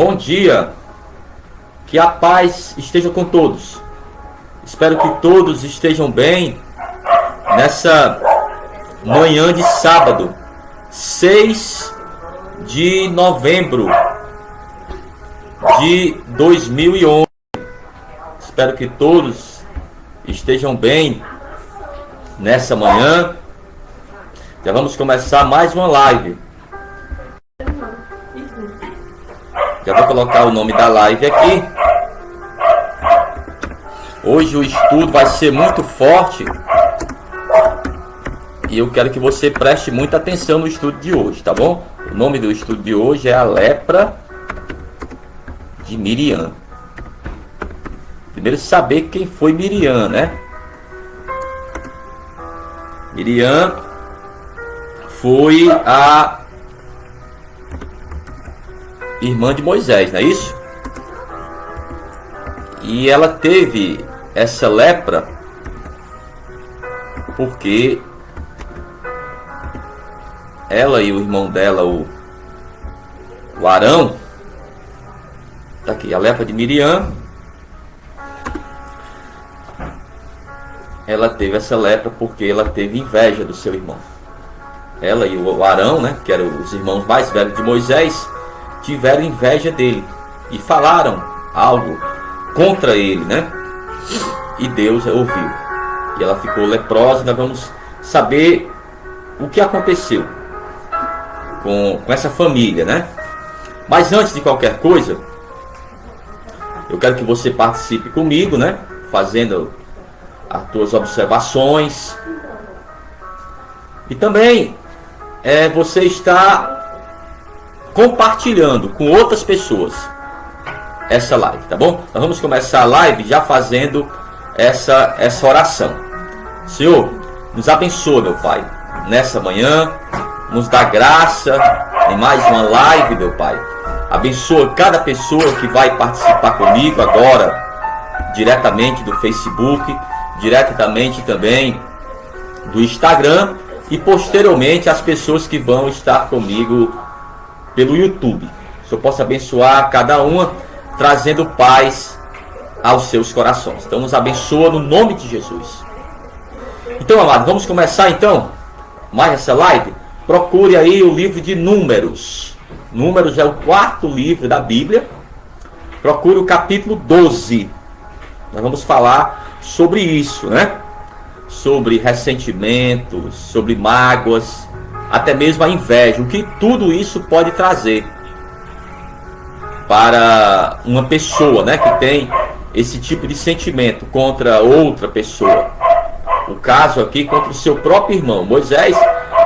Bom dia, que a paz esteja com todos. Espero que todos estejam bem nessa manhã de sábado, 6 de novembro de 2011. Espero que todos estejam bem nessa manhã. Já vamos começar mais uma live. Já vou colocar o nome da live aqui. Hoje o estudo vai ser muito forte e eu quero que você preste muita atenção no estudo de hoje, tá bom? O nome do estudo de hoje é a lepra de Miriam. Primeiro saber quem foi Miriam, né? Miriam foi a irmã de Moisés, não é isso? E ela teve essa lepra porque ela e o irmão dela, o Arão, tá aqui, a lepra de Miriam. Ela teve essa lepra porque ela teve inveja do seu irmão. Ela e o Arão, né, que eram os irmãos mais velhos de Moisés, tiveram inveja dele e falaram algo contra ele, né? E Deus ouviu. E ela ficou leprosa. Nós vamos saber o que aconteceu com essa família, né? Mas antes de qualquer coisa, eu quero que você participe comigo, né? Fazendo as tuas observações. E também você está compartilhando com outras pessoas essa live, tá bom? Nós vamos começar a live já fazendo essa oração. Senhor, nos abençoa, meu Pai, nessa manhã, nos dá graça em mais uma live, meu Pai. Abençoa cada pessoa que vai participar comigo agora, diretamente do Facebook, diretamente também do Instagram e posteriormente as pessoas que vão estar comigo pelo YouTube. O Senhor possa abençoar cada uma, trazendo paz aos seus corações. Então nos abençoa no nome de Jesus. Então, amado, vamos começar então mais essa live. Procure aí o livro de Números. Números é o 4º livro da Bíblia. Procure o capítulo 12. Nós vamos falar sobre isso, né? Sobre ressentimentos, sobre mágoas, até mesmo a inveja, o que tudo isso pode trazer para uma pessoa, né, que tem esse tipo de sentimento contra outra pessoa. O caso aqui contra o seu próprio irmão. Moisés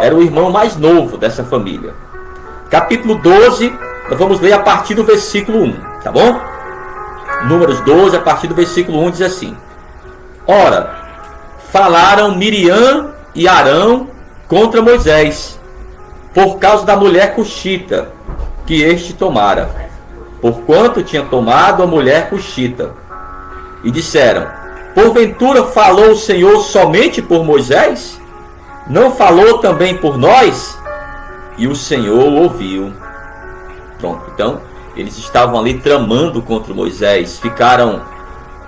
era o irmão mais novo dessa família. Capítulo 12, nós vamos ler a partir do versículo 1, tá bom? Números 12, a partir do versículo 1 diz assim: Ora, falaram Miriam e Arão contra Moisés, por causa da mulher cuxita que este tomara, porquanto tinha tomado a mulher cuxita. E disseram: porventura falou o Senhor somente por Moisés? Não falou também por nós? E o Senhor ouviu. Pronto, então eles estavam ali tramando contra Moisés, ficaram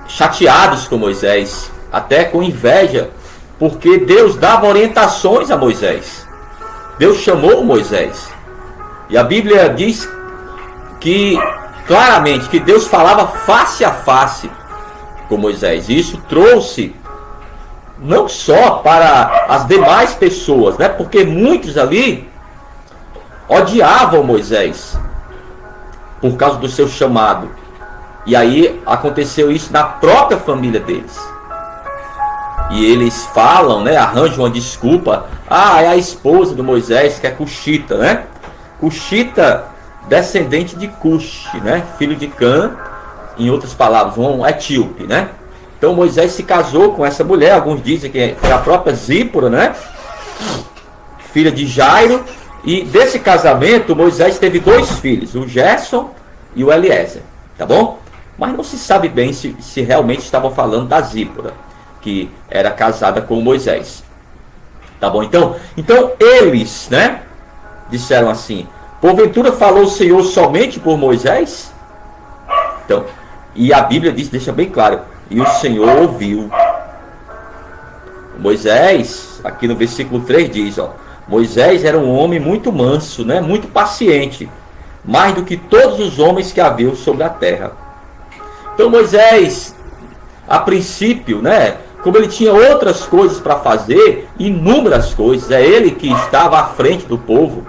chateados com Moisés, até com inveja, porque Deus dava orientações a Moisés. Deus chamou Moisés. E a Bíblia diz que claramente que Deus falava face a face com Moisés. E isso trouxe não só para as demais pessoas, né? Porque muitos ali odiavam Moisés por causa do seu chamado. E aí aconteceu isso na própria família deles. E eles falam, né, arranjam uma desculpa. É a esposa do Moisés, que é cuxita, né? Cuxita, descendente de Cuxi, né? Filho de Cã, em outras palavras, um etíope, né? Então Moisés se casou com essa mulher. Alguns dizem que foi a própria Zípora, né? Filha de Jairo. E desse casamento Moisés teve 2 filhos, o Gerson e o Eliezer, tá bom? Mas não se sabe bem se realmente estavam falando da Zípora, que era casada com Moisés. Tá bom? Então eles, né, disseram assim: porventura falou o Senhor somente por Moisés? Então, e a Bíblia diz, deixa bem claro, e o Senhor ouviu. Moisés, aqui no versículo 3 diz, ó, Moisés era um homem muito manso, né, muito paciente, mais do que todos os homens que haviam sobre a terra. Então Moisés, a princípio, né, como ele tinha outras coisas para fazer, inúmeras coisas, é ele que estava à frente do povo,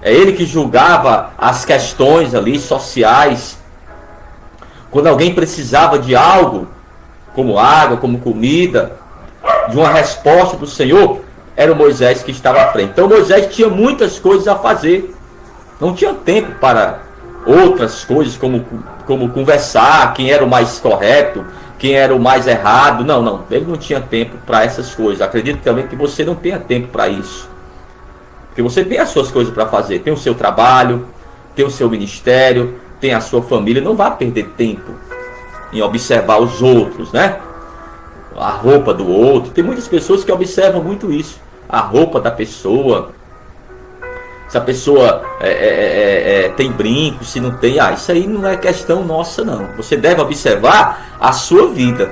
é ele que julgava as questões ali sociais. Quando alguém precisava de algo, como água, como comida, de uma resposta do Senhor, era o Moisés que estava à frente. Então Moisés tinha muitas coisas a fazer, não tinha tempo para outras coisas, como conversar, quem era o mais correto, quem era o mais errado. Não, ele não tinha tempo para essas coisas. Acredito também que você não tenha tempo para isso, porque você tem as suas coisas para fazer, tem o seu trabalho, tem o seu ministério, tem a sua família. Não vá perder tempo em observar os outros, né? A roupa do outro. Tem muitas pessoas que observam muito isso, a roupa da pessoa, se a pessoa tem brinco, se não tem. Isso aí não é questão nossa, não. Você deve observar a sua vida,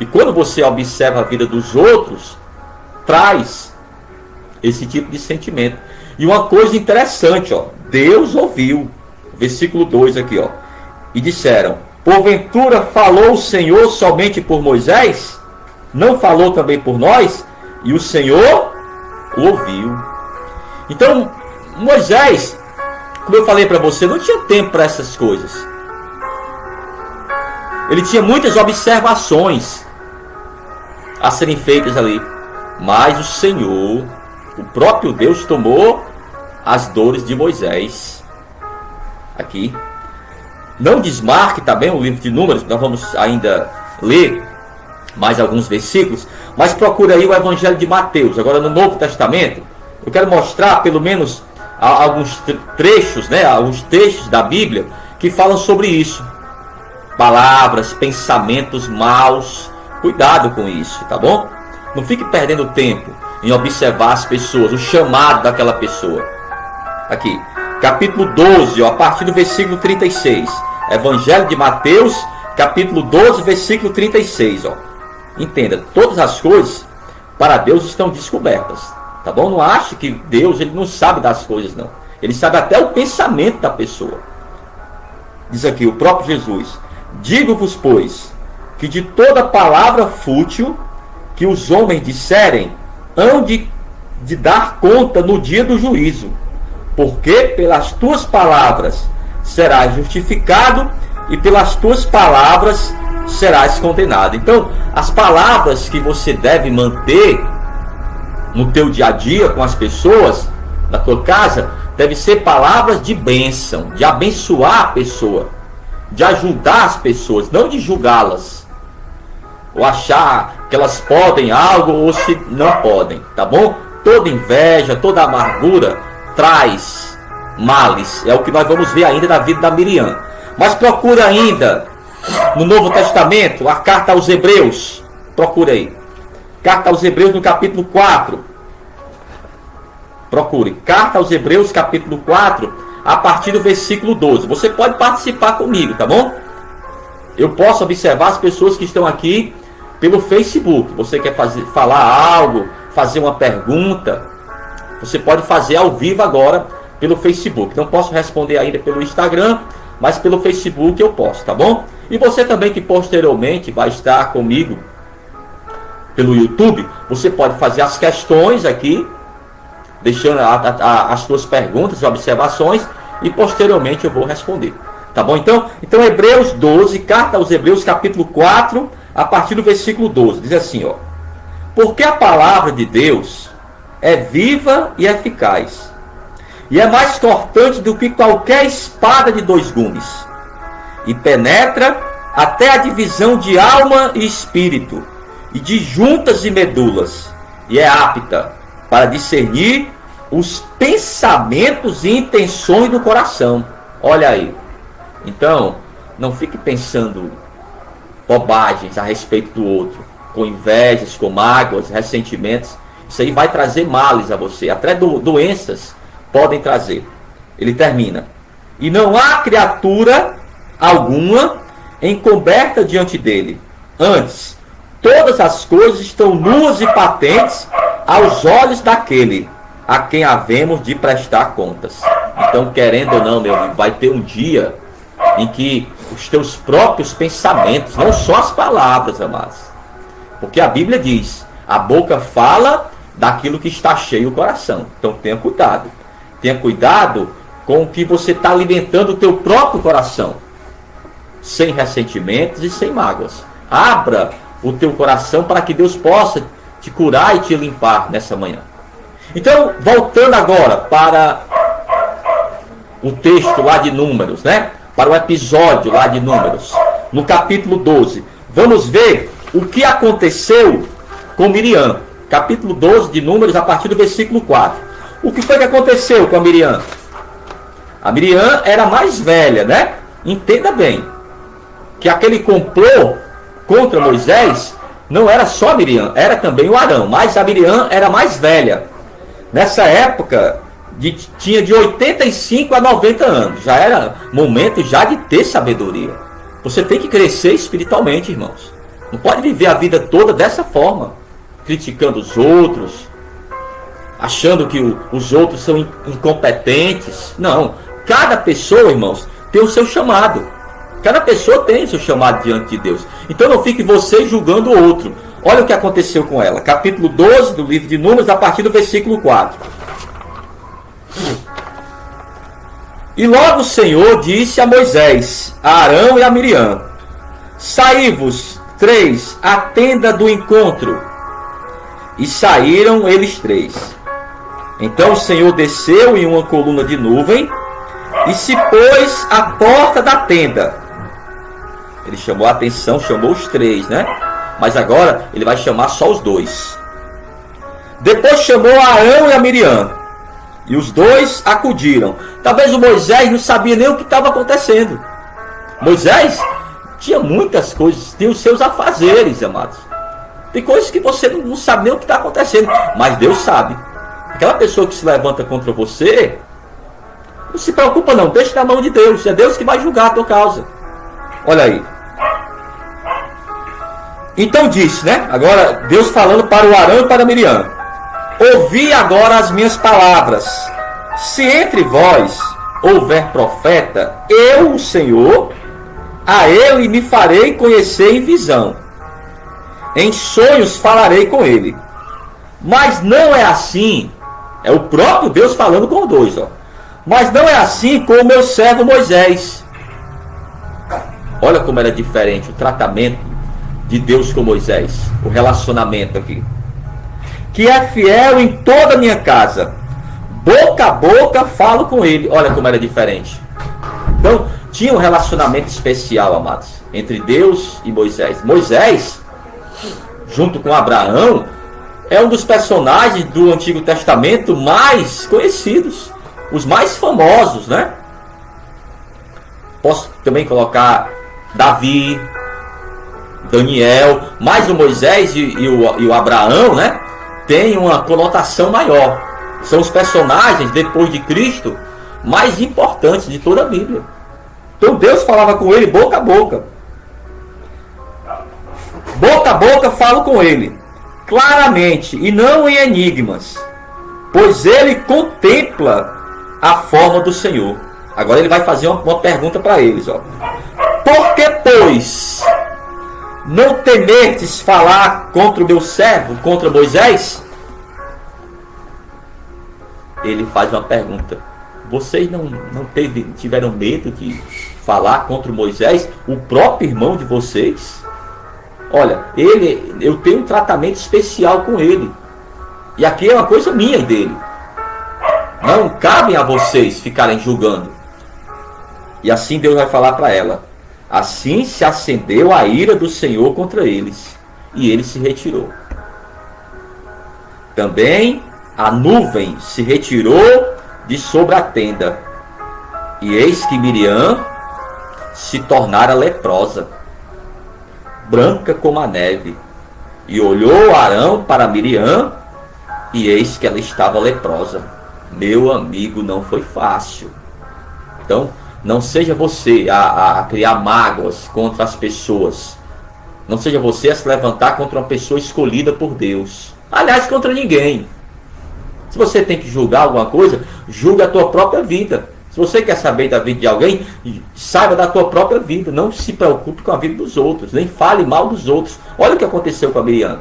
e quando você observa a vida dos outros, traz esse tipo de sentimento. E uma coisa interessante, ó, Deus ouviu, versículo 2 aqui, ó, e disseram: porventura falou o Senhor somente por Moisés? Não falou também por nós? E o Senhor o ouviu. Então Moisés, como eu falei para você, não tinha tempo para essas coisas. Ele tinha muitas observações a serem feitas ali, mas o Senhor, o próprio Deus, tomou as dores de Moisés. Aqui, não desmarque também o livro de Números, nós vamos ainda ler mais alguns versículos, mas procure aí o Evangelho de Mateus. Agora no Novo Testamento, eu quero mostrar pelo menos alguns trechos, né, alguns textos da Bíblia que falam sobre isso. Palavras, pensamentos maus, cuidado com isso, tá bom? Não fique perdendo tempo em observar as pessoas, o chamado daquela pessoa. Aqui, capítulo 12, ó, a partir do versículo 36. Evangelho de Mateus, capítulo 12, versículo 36, ó. Entenda, todas as coisas para Deus estão descobertas, tá bom? Não ache que Deus, ele não sabe das coisas, não. Ele sabe até o pensamento da pessoa. Diz aqui o próprio Jesus: digo-vos, pois, que de toda palavra fútil que os homens disserem, hão de dar conta no dia do juízo, porque pelas tuas palavras serás justificado e pelas tuas palavras serás condenado. Então, as palavras que você deve manter no teu dia a dia com as pessoas, na tua casa, deve ser palavras de bênção, de abençoar a pessoa, de ajudar as pessoas, não de julgá-las, ou achar que elas podem algo ou se não podem, tá bom? Toda inveja, toda amargura traz males. É o que nós vamos ver ainda na vida da Miriam. Mas procura ainda no Novo Testamento a carta aos Hebreus. Procura aí. Carta aos Hebreus no capítulo 4. Procure. Carta aos Hebreus capítulo 4, a partir do versículo 12. Você pode participar comigo, tá bom? Eu posso observar as pessoas que estão aqui pelo Facebook. Você quer falar algo, fazer uma pergunta, você pode fazer ao vivo agora pelo Facebook. Não posso responder ainda pelo Instagram, mas pelo Facebook eu posso, tá bom? E você também que posteriormente vai estar comigo pelo YouTube, você pode fazer as questões aqui, deixando as suas perguntas e observações, e posteriormente eu vou responder, tá bom? Então Hebreus 12, carta aos Hebreus capítulo 4, a partir do versículo 12, diz assim, ó: porque a palavra de Deus é viva e eficaz, e é mais cortante do que qualquer espada de dois gumes, e penetra até a divisão de alma e espírito, e de juntas e medulas, e é apta para discernir os pensamentos e intenções do coração. Olha aí. Então, não fique pensando bobagens a respeito do outro, com invejas, com mágoas, ressentimentos. Isso aí vai trazer males a você, até doenças podem trazer. Ele termina: e não há criatura alguma encoberta diante dele. Antes, todas as coisas estão nuas e patentes aos olhos daquele a quem havemos de prestar contas. Então, querendo ou não, meu amigo, vai ter um dia em que os teus próprios pensamentos, não só as palavras, amados, porque a Bíblia diz, a boca fala daquilo que está cheio o coração. Então tenha cuidado. Tenha cuidado com o que você está alimentando o teu próprio coração, sem ressentimentos e sem mágoas. Abra o teu coração para que Deus possa te curar e te limpar nessa manhã. Então, voltando agora para o texto lá de Números, né? Para o episódio lá de Números, no capítulo 12. Vamos ver o que aconteceu com Miriam. Capítulo 12 de Números, a partir do versículo 4. O que foi que aconteceu com a Miriam? A Miriam era mais velha, né? Entenda bem, que aquele complô contra Moisés não era só a Miriam, era também o Arão, mas a Miriam era mais velha. Nessa época, tinha de 85 a 90 anos. Já era momento já de ter sabedoria. Você tem que crescer espiritualmente, irmãos. Não pode viver a vida toda dessa forma, criticando os outros, achando que os outros são incompetentes. Não. Cada pessoa, irmãos, tem o seu chamado. Cada pessoa tem o seu chamado diante de Deus. Então não fique você julgando o outro. Olha o que aconteceu com ela. Capítulo 12 do livro de Números, a partir do versículo 4. E logo o Senhor disse a Moisés, a Arão e a Miriam: saí-vos 3 à tenda do encontro. E saíram eles 3. Então o Senhor desceu em uma coluna de nuvem e se pôs à porta da tenda. Ele chamou a atenção, chamou os 3, né? Mas agora ele vai chamar só os 2. Depois chamou a Arão e a Miriam, e os 2 acudiram. Talvez o Moisés não sabia nem o que estava acontecendo. Moisés tinha muitas coisas, tinha os seus afazeres, amados. Tem coisas que você não sabe nem o que está acontecendo, mas Deus sabe. Aquela pessoa que se levanta contra você, não se preocupa não, deixa na mão de Deus. É Deus que vai julgar a tua causa. Olha aí. Então disse, né? Agora Deus falando para o Arão e para Miriam: ouvi agora as minhas palavras. Se entre vós houver profeta, eu, o Senhor, a ele me farei conhecer em visão. Em sonhos falarei com ele. Mas não é assim. É o próprio Deus falando com os 2, ó. Mas não é assim com o meu servo Moisés. Olha como era diferente o tratamento de Deus com Moisés. O relacionamento aqui. Que é fiel em toda a minha casa. Boca a boca falo com ele. Olha como era diferente. Então, tinha um relacionamento especial, amados, entre Deus e Moisés. Moisés, junto com Abraão, é um dos personagens do Antigo Testamento mais conhecidos, os mais famosos, né? Posso também colocar Davi, Daniel, mas o Moisés e o Abraão, né, tem uma conotação maior. São os personagens, depois de Cristo, mais importantes de toda a Bíblia. Então Deus falava com ele boca a boca. Boca a boca falo com ele, claramente, e não em enigmas, pois ele contempla a forma do Senhor. Agora ele vai fazer uma pergunta para eles, ó. Por que, pois, não temerdes falar contra o meu servo, contra Moisés? Ele faz uma pergunta. Vocês não tiveram medo de falar contra o Moisés, o próprio irmão de vocês? Olha, eu tenho um tratamento especial com ele. E aqui é uma coisa minha e dele. Não cabem a vocês ficarem julgando. E assim Deus vai falar para ela: assim se acendeu a ira do Senhor contra eles, e ele se retirou. Também a nuvem se retirou de sobre a tenda, e eis que Miriam se tornara leprosa, branca como a neve. E olhou Arão para Miriam, e eis que ela estava leprosa. Meu amigo, não foi fácil. Então, Não seja você a criar mágoas contra as pessoas. Não seja você a se levantar contra uma pessoa escolhida por Deus. Aliás, contra ninguém. Se você tem que julgar alguma coisa, julga a tua própria vida. Se você quer saber da vida de alguém, saiba da tua própria vida. Não se preocupe com a vida dos outros, nem fale mal dos outros. Olha o que aconteceu com a Miriam.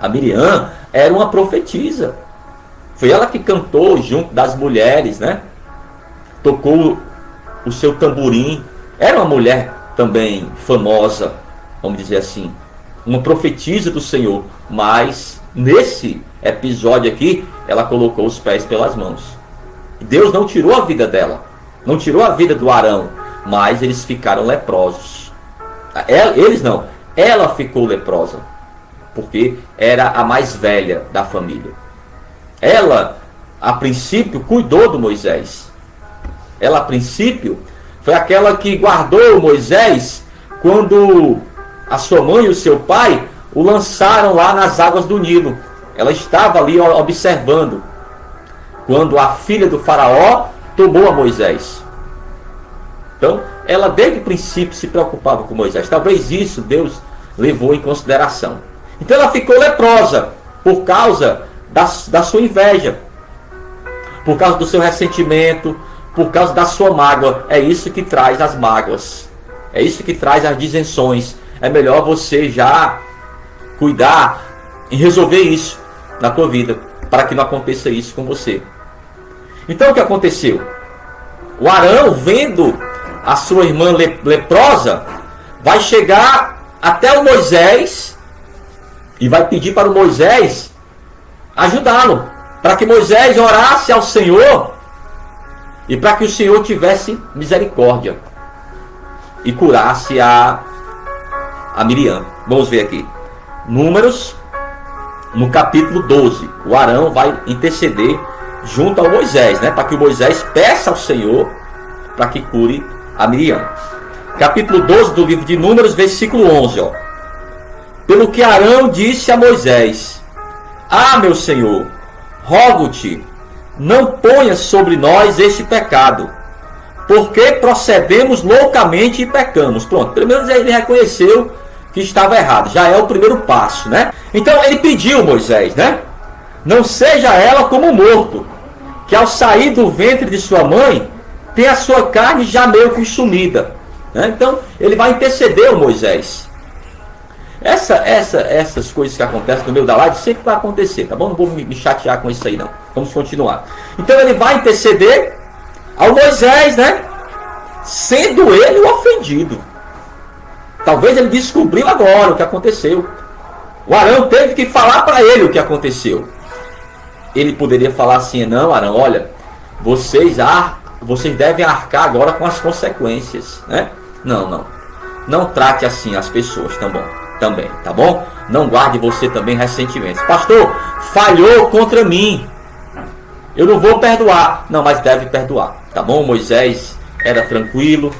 A Miriam era uma profetisa. Foi ela que cantou junto das mulheres, né? Tocou o seu tamborim. Era uma mulher também famosa, vamos dizer assim. Uma profetisa do Senhor. Mas nesse episódio aqui, ela colocou os pés pelas mãos. Deus não tirou a vida dela. Não tirou a vida do Arão. Mas eles ficaram leprosos. Eles não. Ela ficou leprosa. Porque era a mais velha da família. Ela, a princípio, cuidou do Moisés. Ela, a princípio, foi aquela que guardou Moisés quando a sua mãe e o seu pai o lançaram lá nas águas do Nilo. Ela estava ali observando quando a filha do faraó tomou a Moisés. Então, ela desde o princípio se preocupava com Moisés. Talvez isso Deus levou em consideração. Então ela ficou leprosa por causa da sua inveja, por causa do seu ressentimento, por causa da sua mágoa. É isso que traz as mágoas. É isso que traz as disenções. É melhor você já cuidar em resolver isso na tua vida, para que não aconteça isso com você. Então o que aconteceu? O Arão, vendo a sua irmã leprosa, vai chegar até o Moisés e vai pedir para o Moisés ajudá-lo, para que Moisés orasse ao Senhor e para que o Senhor tivesse misericórdia e curasse a Miriam. Vamos ver aqui. Números, no capítulo 12. O Arão vai interceder junto ao Moisés, né? Para que o Moisés peça ao Senhor para que cure a Miriam. Capítulo 12 do livro de Números, versículo 11. Ó. Pelo que Arão disse a Moisés: Ah, meu Senhor, rogo-te, não ponhas sobre nós este pecado, porque procedemos loucamente e pecamos. Pronto, pelo menos ele reconheceu que estava errado. Já é o primeiro passo, né? Então ele pediu, Moisés, né? Não seja ela como morto, que ao sair do ventre de sua mãe, tem a sua carne já meio que sumida. Né? Então ele vai interceder o Moisés. Essas coisas que acontecem no meio da live sempre vai acontecer, tá bom? Não vou me chatear com isso aí não. Vamos continuar. Então ele vai interceder ao Moisés, né? Sendo ele o ofendido. Talvez ele descobriu agora o que aconteceu. O Arão teve que falar para ele o que aconteceu. Ele poderia falar assim: não, Arão, olha, vocês devem arcar agora com as consequências, né? Não trate assim as pessoas, também, tá bom? Não guarde você também ressentimentos. Pastor, falhou contra mim, eu não vou perdoar. Não, mas deve perdoar, tá bom? Moisés era tranquilo.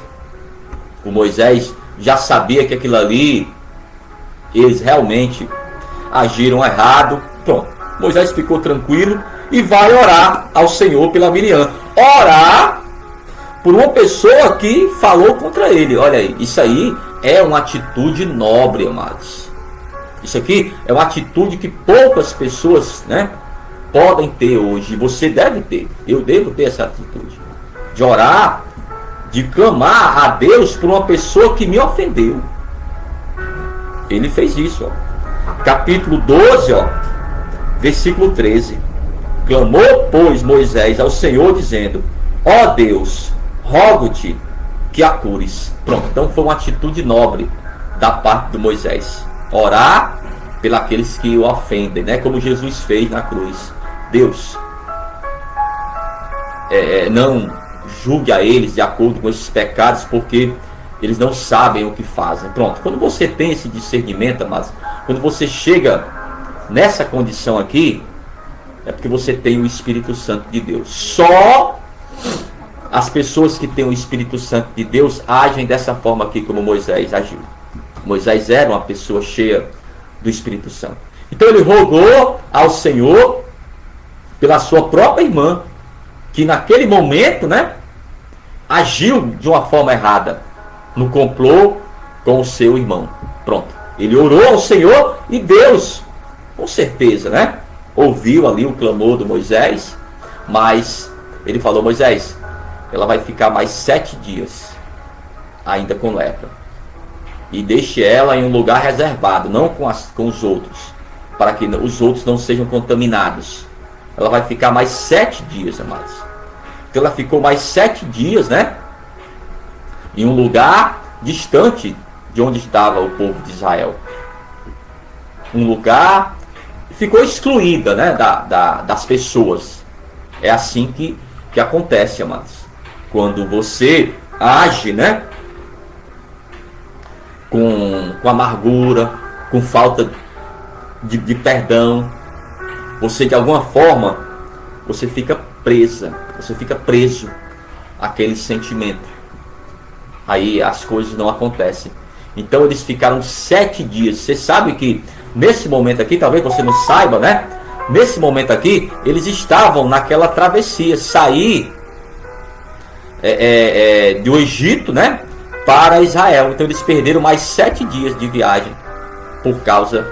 O Moisés já sabia que aquilo ali, eles realmente agiram errado. Pronto, Moisés ficou tranquilo e vai orar ao Senhor pela Miriam. Orar por uma pessoa que falou contra ele. Olha aí, isso aí é uma atitude nobre, amados. Isso aqui é uma atitude que poucas pessoas, né, podem ter hoje. Você deve ter. Eu devo ter essa atitude de orar, de clamar a Deus por uma pessoa que me ofendeu. Ele fez isso, ó. Capítulo 12, ó, versículo 13. Clamou, pois, Moisés ao Senhor, dizendo: ó Deus, rogo-te que a cures. Pronto, então foi uma atitude nobre da parte do Moisés. Orar pelos que o ofendem, né? Como Jesus fez na cruz. Deus, não julgue a eles de acordo com esses pecados, porque eles não sabem o que fazem. Pronto, quando você tem esse discernimento, mas quando você chega nessa condição aqui, é porque você tem o Espírito Santo de Deus. Só as pessoas que têm o Espírito Santo de Deus agem dessa forma aqui como Moisés agiu. Moisés era uma pessoa cheia do Espírito Santo. Então ele rogou ao Senhor pela sua própria irmã, que naquele momento, né, agiu de uma forma errada no complô com o seu irmão. Pronto. Ele orou ao Senhor e Deus, com certeza, né, ouviu ali o clamor do Moisés, mas ele falou: Moisés, ela vai ficar mais 7 dias ainda com lepra. E deixe ela em um lugar reservado, não com os outros, para que os outros não sejam contaminados. Ela vai ficar mais 7 dias, amados. Então ela ficou mais 7 dias, né, em um lugar distante de onde estava o povo de Israel. Um lugar, ficou excluída, né, das pessoas. É assim que acontece, amados. Quando você age, né, com amargura, com falta de perdão, você de alguma forma, você fica preso àquele sentimento. Aí as coisas não acontecem. Então eles ficaram 7 dias. Você sabe que nesse momento aqui, talvez você não saiba, né? Nesse momento aqui, eles estavam naquela travessia, sair do Egito, né, para Israel. Então eles perderam mais 7 dias de viagem por causa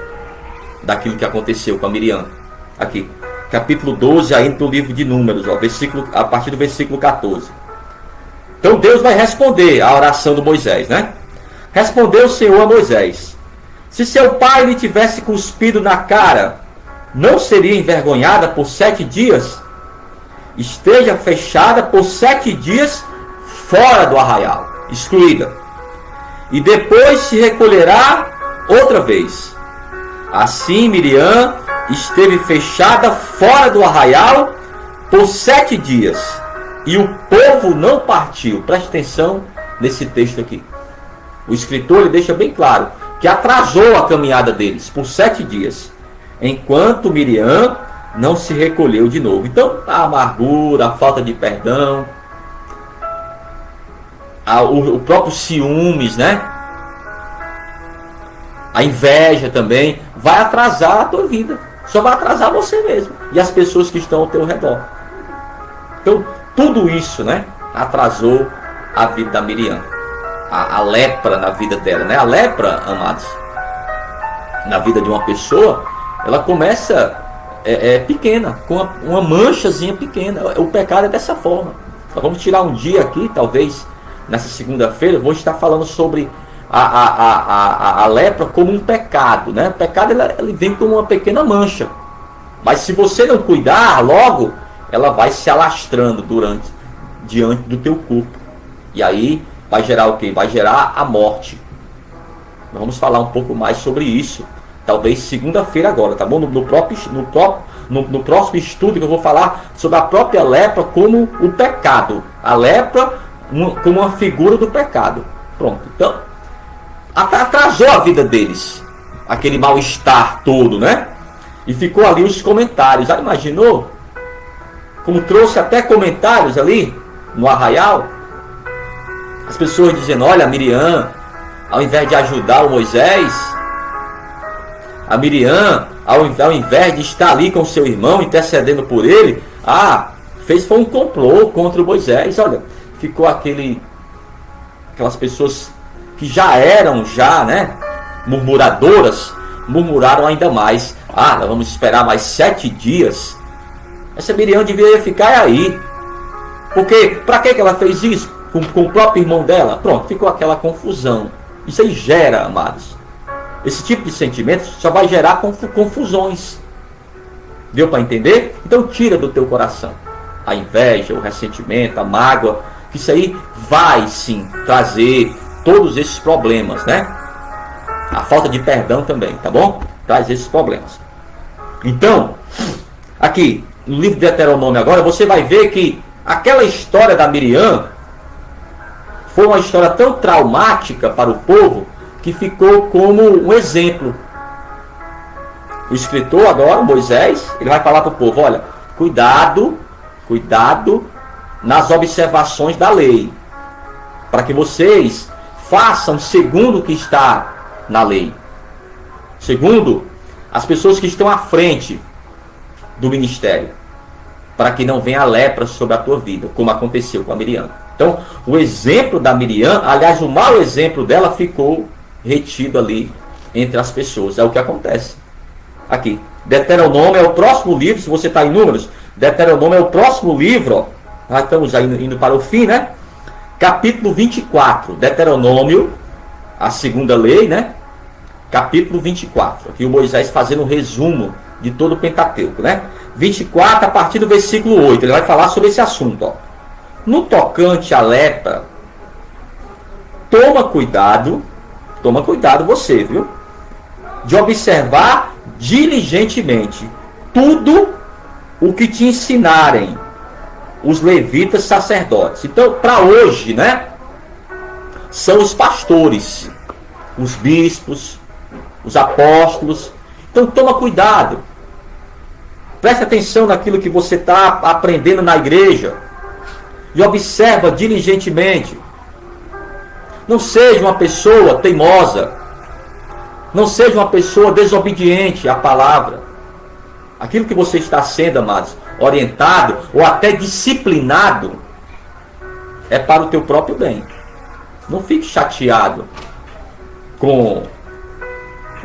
daquilo que aconteceu com a Miriam. Aqui, capítulo 12, ainda do livro de Números, ó, a partir do versículo 14. Então Deus vai responder à oração do Moisés, né? Respondeu o Senhor a Moisés: se seu pai lhe tivesse cuspido na cara, não seria envergonhada por 7 dias? Esteja fechada por 7 dias fora do arraial, excluída, e depois se recolherá outra vez. Assim Miriam esteve fechada fora do arraial por 7 dias, e o povo não partiu. Preste atenção nesse texto aqui. O escritor ele deixa bem claro que atrasou a caminhada deles por 7 dias, enquanto Miriam não se recolheu de novo. Então a amargura, a falta de perdão, o próprio ciúmes, né, a inveja também vai atrasar a tua vida. Só vai atrasar você mesmo e as pessoas que estão ao teu redor. Então tudo isso, né, atrasou a vida da Miriam. A lepra na vida dela, né? A lepra, amados, na vida de uma pessoa, ela começa pequena, com uma manchazinha pequena. O pecado é dessa forma. Nós vamos tirar um dia aqui, talvez nessa segunda-feira, eu vou estar falando sobre a lepra como um pecado, né? O pecado ele vem como uma pequena mancha, mas se você não cuidar, logo ela vai se alastrando diante do teu corpo, e aí vai gerar o quê? Vai gerar a morte. Nós vamos falar um pouco mais sobre isso, talvez segunda-feira agora, tá bom? No próximo estudo que eu vou falar sobre a própria lepra como o pecado. A lepra como uma figura do pecado. Pronto. Então, atrasou a vida deles, aquele mal-estar todo, né? E ficou ali os comentários. Já imaginou? Como trouxe até comentários ali no arraial. As pessoas dizendo: olha, a Miriam, ao invés de ajudar o Moisés, a Miriam, ao invés de estar ali com seu irmão, intercedendo por ele, foi um complô contra o Moisés. Olha, ficou aquelas pessoas que já eram, né, murmuradoras, murmuraram ainda mais. Nós vamos esperar mais 7 dias. Essa Miriam deveria ficar aí. Porque, para que ela fez isso? Com o próprio irmão dela? Pronto, ficou aquela confusão. Isso aí gera, amados, esse tipo de sentimento só vai gerar confusões. Deu para entender? Então tira do teu coração a inveja, o ressentimento, a mágoa, que isso aí vai sim trazer todos esses problemas, né? A falta de perdão também, tá bom? Traz esses problemas. Então, aqui no livro de Deuteronômio agora, você vai ver que aquela história da Miriam foi uma história tão traumática para o povo que ficou como um exemplo. O escritor agora, Moisés, ele vai falar para o povo: olha, cuidado nas observações da lei, para que vocês façam segundo o que está na lei, segundo as pessoas que estão à frente do ministério, para que não venha a lepra sobre a tua vida, como aconteceu com a Miriam. Então, o exemplo da Miriam, aliás, o mau exemplo dela ficou retido ali entre as pessoas. É o que acontece. Aqui, Deuteronômio é o próximo livro, se você está em Números, Deuteronômio é o próximo livro, ó. Já estamos aí indo para o fim, né? Capítulo 24, Deuteronômio, a segunda lei, né? Capítulo 24. Aqui o Moisés fazendo um resumo de todo o Pentateuco, né? 24, a partir do versículo 8, ele vai falar sobre esse assunto, ó. No tocante à lepra, toma cuidado você, viu? De observar diligentemente tudo o que te ensinarem os levitas sacerdotes. Então, para hoje, né? São os pastores, os bispos, os apóstolos. Então, toma cuidado. Preste atenção naquilo que você está aprendendo na igreja. E observa diligentemente. Não seja uma pessoa teimosa. Não seja uma pessoa desobediente à palavra. Aquilo que você está sendo, amados, orientado ou até disciplinado, é para o teu próprio bem. Não fique chateado com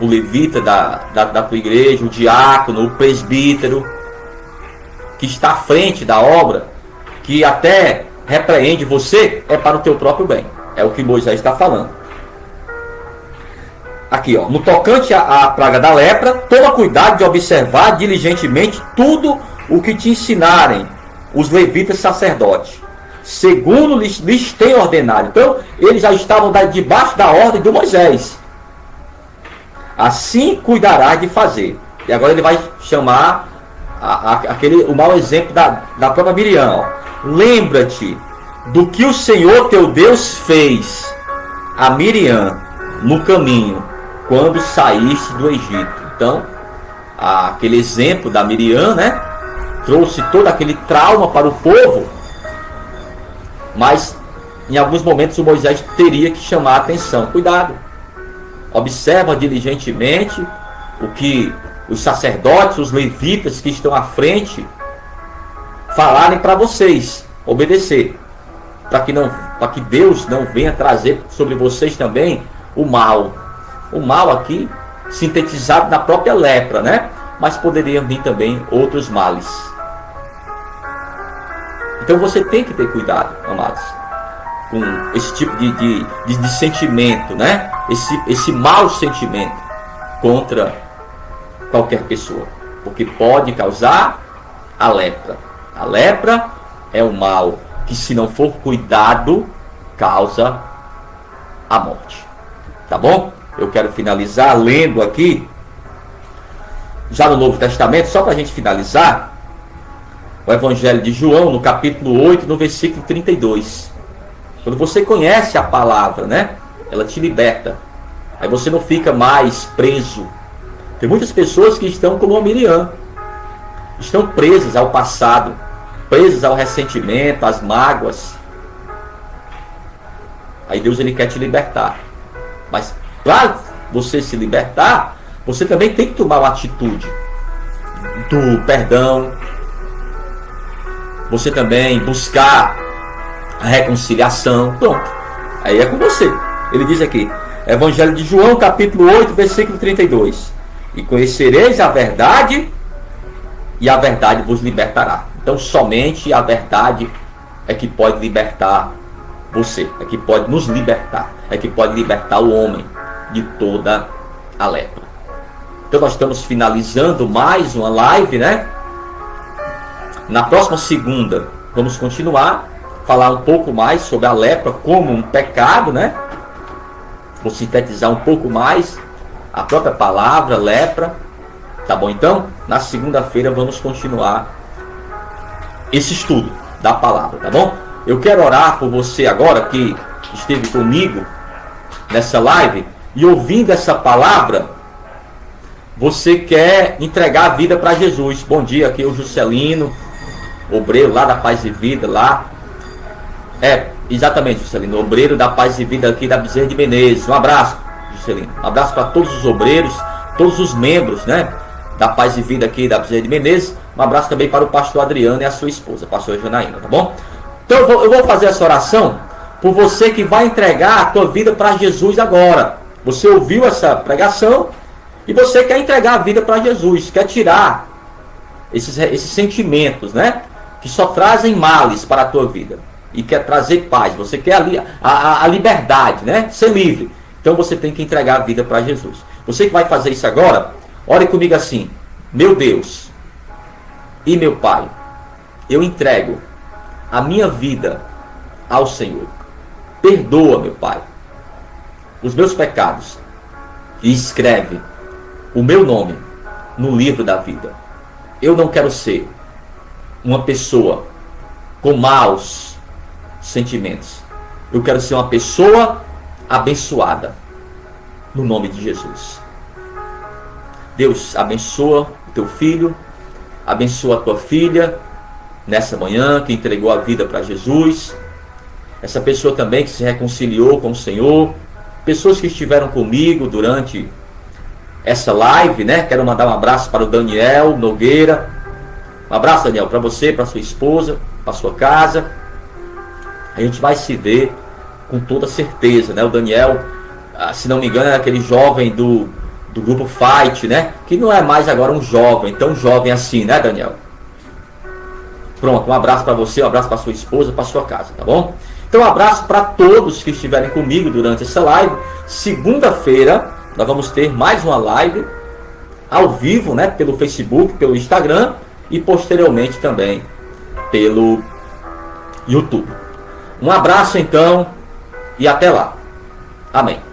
o levita da tua igreja, o diácono, o presbítero, que está à frente da obra, que até repreende você, é para o teu próprio bem. É o que Moisés está falando. Aqui, ó, no tocante à praga da lepra, toma cuidado de observar diligentemente tudo o que te ensinarem os levitas sacerdotes, segundo lhes tem ordenado. Então, eles já estavam debaixo da ordem de Moisés. Assim cuidarás de fazer. E agora ele vai chamar o mau exemplo da própria Miriam. Lembra-te do que o Senhor teu Deus fez a Miriam no caminho, quando saíste do Egito. Então, aquele exemplo da Miriam, né, trouxe todo aquele trauma para o povo, mas em alguns momentos o Moisés teria que chamar a atenção. Cuidado, observa diligentemente o que os sacerdotes, os levitas que estão à frente falarem para vocês, obedecer, para que Deus não venha trazer sobre vocês também o mal. O mal aqui, sintetizado na própria lepra, né? Mas poderiam vir também outros males. Então você tem que ter cuidado, amados, com esse tipo de sentimento, né? Esse mau sentimento contra qualquer pessoa. Porque pode causar a lepra. A lepra é um mal que, se não for cuidado, causa a morte. Tá bom? Eu quero finalizar lendo aqui, já no Novo Testamento, só para a gente finalizar, o Evangelho de João, no capítulo 8, no versículo 32. Quando você conhece a palavra, né? Ela te liberta. Aí você não fica mais preso. Tem muitas pessoas que estão como a Miriam. Estão presas ao passado, presas ao ressentimento, às mágoas. Aí Deus, ele quer te libertar. Mas para você se libertar, você também tem que tomar uma atitude do perdão. Você também buscar a reconciliação. Pronto. Aí é com você. Ele diz aqui, Evangelho de João, capítulo 8, versículo 32. E conhecereis a verdade, e a verdade vos libertará. Então somente a verdade é que pode libertar você, é que pode nos libertar, é que pode libertar o homem de toda a lepra. Então nós estamos finalizando mais uma live, né? Na próxima segunda vamos continuar, falar um pouco mais sobre a lepra como um pecado, né? Vou sintetizar um pouco mais a própria palavra lepra, tá bom? Então, na segunda-feira vamos continuar esse estudo da palavra, tá bom? Eu quero orar por você agora que esteve comigo nessa live e ouvindo essa palavra, você quer entregar a vida para Jesus. Bom dia, aqui é o Juscelino, obreiro lá da Paz e Vida, lá. Exatamente, Juscelino, obreiro da Paz e Vida aqui da Bezerra de Menezes. Um abraço, Juscelino. Um abraço para todos os obreiros, todos os membros, né, da Paz e Vida aqui da Bezerra de Menezes. Um abraço também para o pastor Adriano e a sua esposa, pastor Janaína, tá bom? Então eu vou fazer essa oração por você que vai entregar a tua vida para Jesus agora. Você ouviu essa pregação e você quer entregar a vida para Jesus, quer tirar esses sentimentos, né? Que só trazem males para a tua vida e quer trazer paz. Você quer a liberdade, né? Ser livre. Então você tem que entregar a vida para Jesus. Você que vai fazer isso agora, ore comigo assim: meu Deus e meu Pai, eu entrego a minha vida ao Senhor. Perdoa, meu Pai, os meus pecados e escreve o meu nome no livro da vida. Eu não quero ser uma pessoa com maus sentimentos. Eu quero ser uma pessoa abençoada, no nome de Jesus. Deus abençoa o teu filho, abençoa a tua filha nessa manhã, que entregou a vida para Jesus. Essa pessoa também que se reconciliou com o Senhor. Pessoas que estiveram comigo durante essa live, né? Quero mandar um abraço para o Daniel Nogueira. Um abraço, Daniel, para você, para sua esposa, para sua casa. A gente vai se ver com toda certeza, né? O Daniel, se não me engano, é aquele jovem do grupo Fight, né? Que não é mais agora um jovem, tão jovem assim, né, Daniel? Pronto, um abraço para você, um abraço para sua esposa, para sua casa, tá bom? Então, um abraço para todos que estiverem comigo durante essa live. Segunda-feira, nós vamos ter mais uma live ao vivo, né? Pelo Facebook, pelo Instagram e posteriormente também pelo YouTube. Um abraço, então, e até lá. Amém.